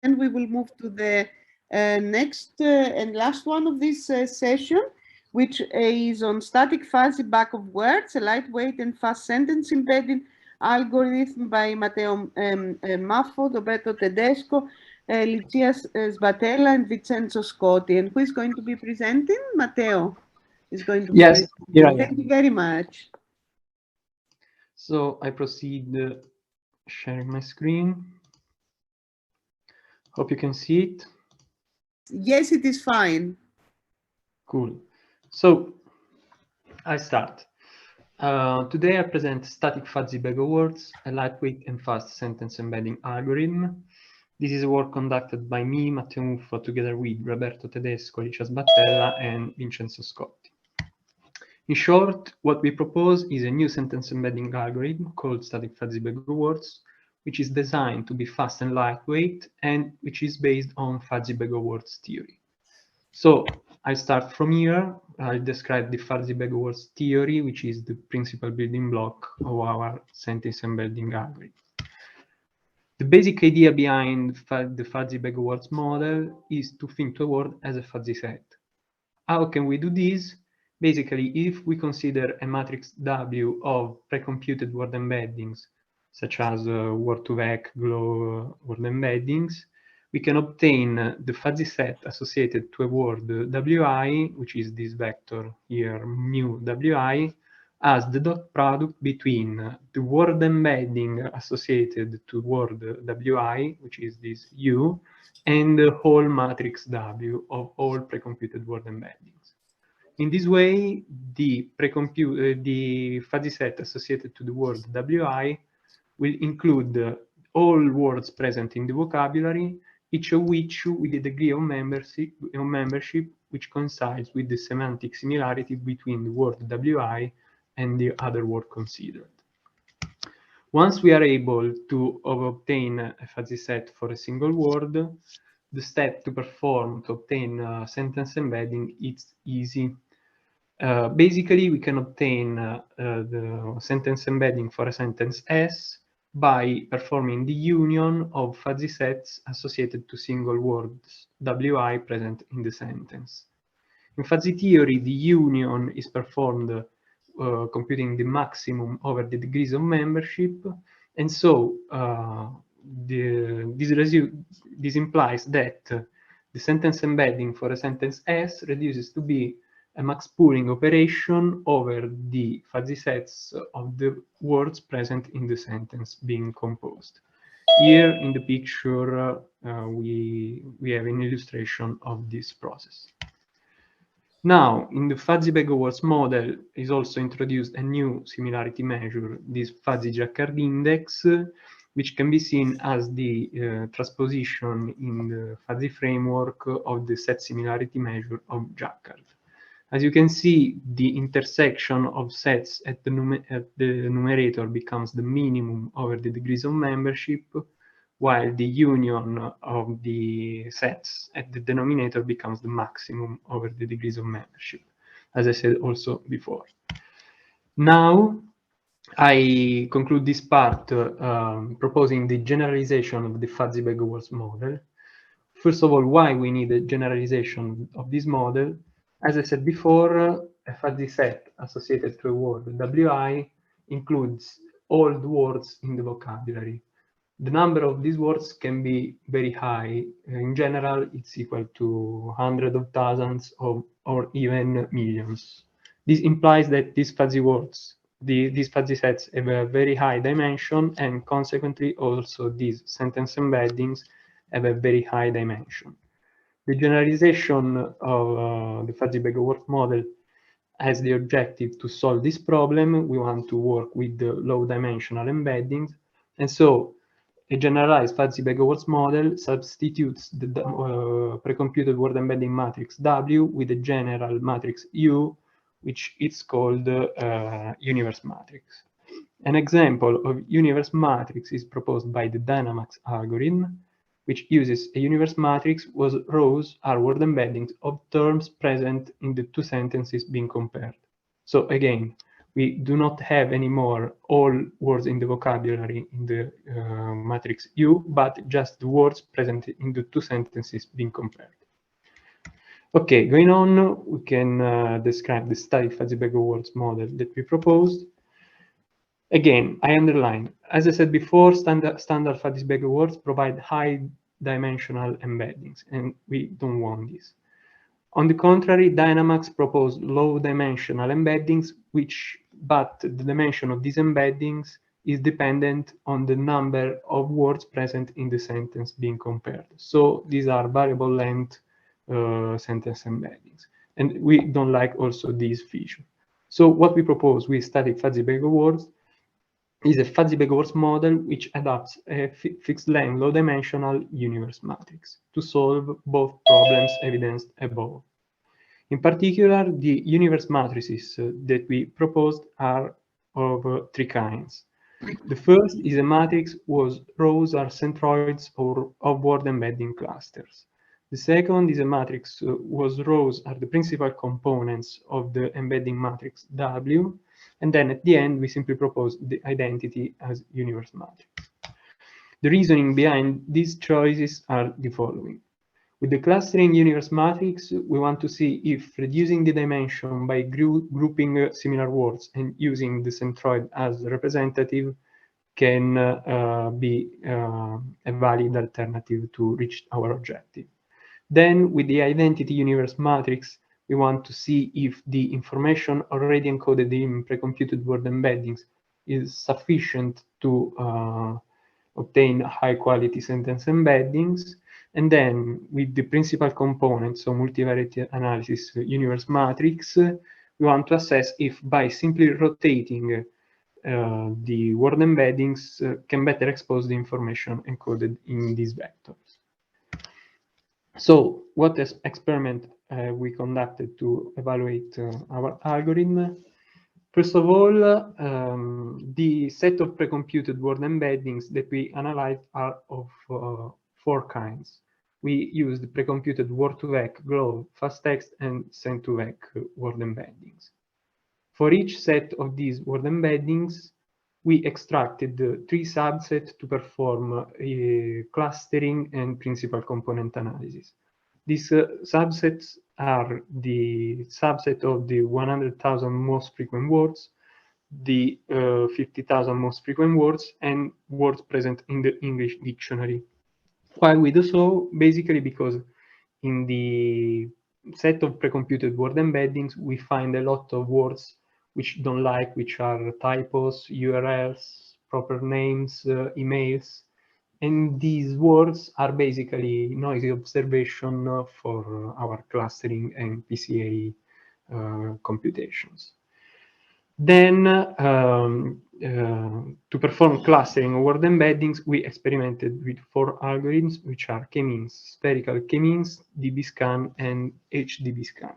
Then we will move to the next and last one of this session, which is on static fuzzy Bag-ofWords, a lightweight and fast sentence embedding algorithm by Matteo Muffo, Roberto Tedesco, Lucia Sbatella, and Vincenzo Scotti. And who is going to be presenting? Matteo is going to be presenting. Here I am. Thank you very much. So I proceed sharing my screen. Hope you can see it. Yes, it is fine. Cool. So I start. Today I present static fuzzy BagofWords, a lightweight and fast sentence embedding algorithm. This is a work conducted by me, Matteo Muffo, together with Roberto Tedesco, Lucia Sbatella, and Vincenzo Scotti. In short, what we propose is a new sentence embedding algorithm called static fuzzy BagofWords, which is designed to be fast and lightweight, and which is based on fuzzy BagofWords theory. So I start from here. I'll describe the fuzzy BagofWords theory, which is the principal building block of our sentence embedding algorithm. The basic idea behind the fuzzy BagofWords model is to think to a word as a fuzzy set. How can we do this? Basically, if we consider a matrix W of pre-computed word embeddings, such as word2vec, GLOW word embeddings, we can obtain the fuzzy set associated to a word wi, which is this vector here, mu wi, as the dot product between the word embedding associated to word wi, which is this u, and the whole matrix W of all pre-computed word embeddings. In this way, the fuzzy set associated to the word wi will include all words present in the vocabulary, each of which with a degree of membership which coincides with the semantic similarity between the word wi and the other word considered. Once we are able to obtain a fuzzy set for a single word, the step to perform to obtain a sentence embedding is easy. Basically, we can obtain the sentence embedding for a sentence S by performing the union of fuzzy sets associated to single words wi present in the sentence. In fuzzy theory, the union is performed computing the maximum over the degrees of membership, and so this implies that the sentence embedding for a sentence S reduces to be a max pooling operation over the fuzzy sets of the words present in the sentence being composed. Here in the picture, we have an illustration of this process. Now, in the fuzzy BagofWords model is also introduced a new similarity measure, this fuzzy Jacquard index, which can be seen as the transposition in the fuzzy framework of the set similarity measure of Jacquard. As you can see, the intersection of sets at the numerator becomes the minimum over the degrees of membership, while the union of the sets at the denominator becomes the maximum over the degrees of membership, as I said also before. Now, I conclude this part proposing the generalization of the fuzzy BagofWords model. First of all, why we need a generalization of this model? As I said before, a fuzzy set associated to a word wi includes all the words in the vocabulary. The number of these words can be very high. In general, it's equal to hundreds of thousands or even millions. This implies that these fuzzy words, these fuzzy sets have a very high dimension, and consequently also these sentence embeddings have a very high dimension. The generalization of the fuzzy BagofWords model has the objective to solve this problem. We want to work with the low dimensional embeddings, and so a generalized fuzzy BagofWords model substitutes the pre-computed word embedding matrix W with a general matrix U, which is called universe matrix. An example of universe matrix is proposed by the Dynamax algorithm, which uses a universe matrix whose rows are word embeddings of terms present in the two sentences being compared. So again, we do not have anymore all words in the vocabulary in the matrix U, but just the words present in the two sentences being compared. Okay, going on, we can describe the static fuzzy BagofWords model that we proposed. Again, I underline, as I said before, standard fuzzy BagofWords provide high dimensional embeddings, and we don't want this. On the contrary, Dynamax proposed low-dimensional embeddings, but the dimension of these embeddings is dependent on the number of words present in the sentence being compared. So these are variable length sentence embeddings. And we don't like also this feature. So what we propose with static fuzzy BagofWords is a fuzzy BagofWords model which adapts a fixed-length low-dimensional universe matrix to solve both problems evidenced above. In particular, the universe matrices that we proposed are of three kinds. The first is a matrix whose rows are centroids or of word embedding clusters. The second is a matrix whose rows are the principal components of the embedding matrix W. And then at the end, we simply propose the identity as universe matrix. The reasoning behind these choices are the following. With the clustering universe matrix, we want to see if reducing the dimension by grouping similar words and using the centroid as representative can be a valid alternative to reach our objective. Then, with the identity universe matrix, we want to see if the information already encoded in precomputed word embeddings is sufficient to obtain high-quality sentence embeddings. And then, with the principal components, so multivariate analysis universe matrix, we want to assess if by simply rotating the word embeddings can better expose the information encoded in these vectors. So, what experiment we conducted to evaluate our algorithm? First of all, the set of precomputed word embeddings that we analyzed are of four kinds. We used precomputed word2vec, GLOW, fastText, and send2vec word embeddings. For each set of these word embeddings, we extracted three subsets to perform clustering and principal component analysis. These subsets are the subset of the 100,000 most frequent words, the 50,000 most frequent words, and words present in the English dictionary. Why we do so? Basically because in the set of precomputed word embeddings, we find a lot of words which don't like, which are typos, URLs, proper names, emails. And these words are basically noisy observation for our clustering and PCA computations. Then, to perform clustering of word embeddings, we experimented with four algorithms, which are k-means, spherical k-means, dbScan, and HDBScan.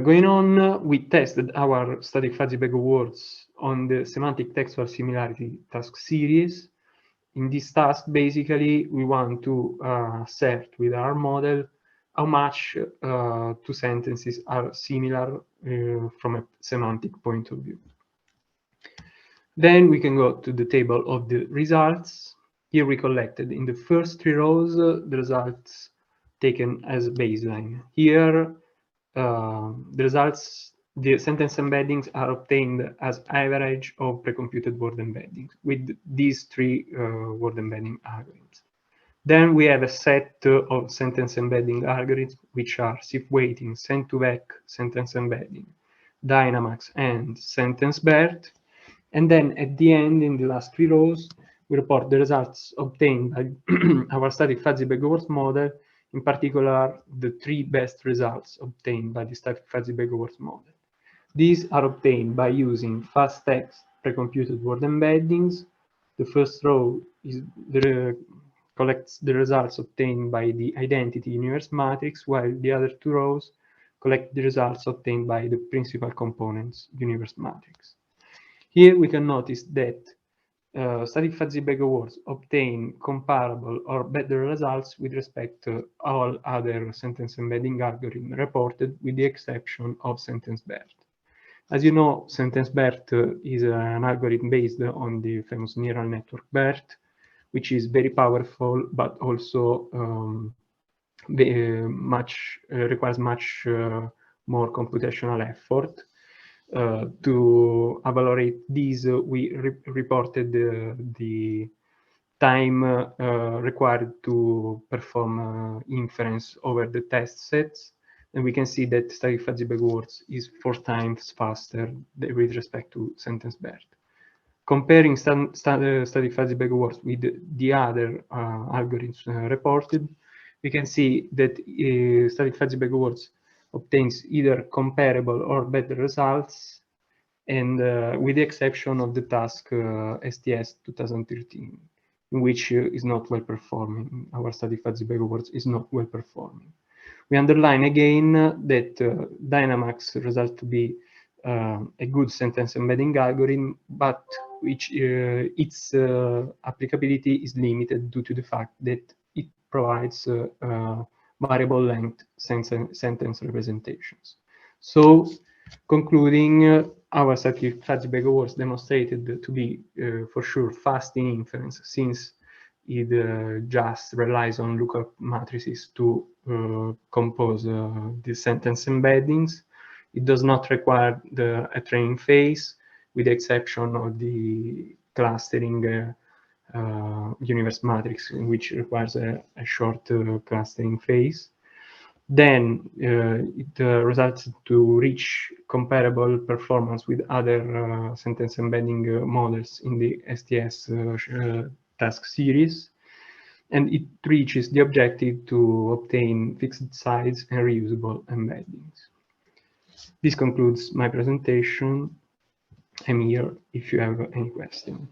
Going on, we tested our static fuzzy BagofWords on the semantic textual similarity task series. In this task, basically, we want to assert with our model how much two sentences are similar from a semantic point of view. Then we can go to the table of the results. Here we collected in the first three rows the results taken as baseline. Here, the sentence embeddings are obtained as average of precomputed word embeddings with these three word embedding algorithms. Then we have a set of sentence embedding algorithms, which are SIF weighting, send2vec, sentence embedding, Dynamax, and sentence-BERT. And then at the end, in the last three rows, we report the results obtained by our static fuzzy BagofWords model, in particular, the three best results obtained by the static fuzzy BagofWords model. These are obtained by using fastText precomputed word embeddings. The first row collects the results obtained by the identity universe matrix, while the other two rows collect the results obtained by the principal components universe matrix. Here we can notice that static fuzzy BagofWords obtain comparable or better results with respect to all other sentence embedding algorithms reported, with the exception of sentence-BERT. As you know, sentence BERT is an algorithm based on the famous neural network BERT, which is very powerful, but also requires much more computational effort. To evaluate these, we reported the time required to perform inference over the test sets. And we can see that static fuzzy BagofWords is 4 times faster with respect to sentence BERT. Comparing static fuzzy BagofWords with the other algorithms reported, we can see that static fuzzy BagofWords obtains either comparable or better results, and with the exception of the task STS 2013, in which is not well performing. Our static fuzzy BagofWords is not well performing. We underline again that Dynamax results to be a good sentence embedding algorithm, but which its applicability is limited due to the fact that it provides variable length sentence representations. So, concluding, our static fuzzy BagofWords demonstrated to be for sure fast in inference, since it just relies on lookup matrices to compose the sentence embeddings. It does not require a training phase, with the exception of the clustering universe matrix, which requires a short clustering phase. Then it results to reach comparable performance with other sentence embedding models in the STS task series, and it reaches the objective to obtain fixed size and reusable embeddings. This concludes my presentation. I'm here if you have any question.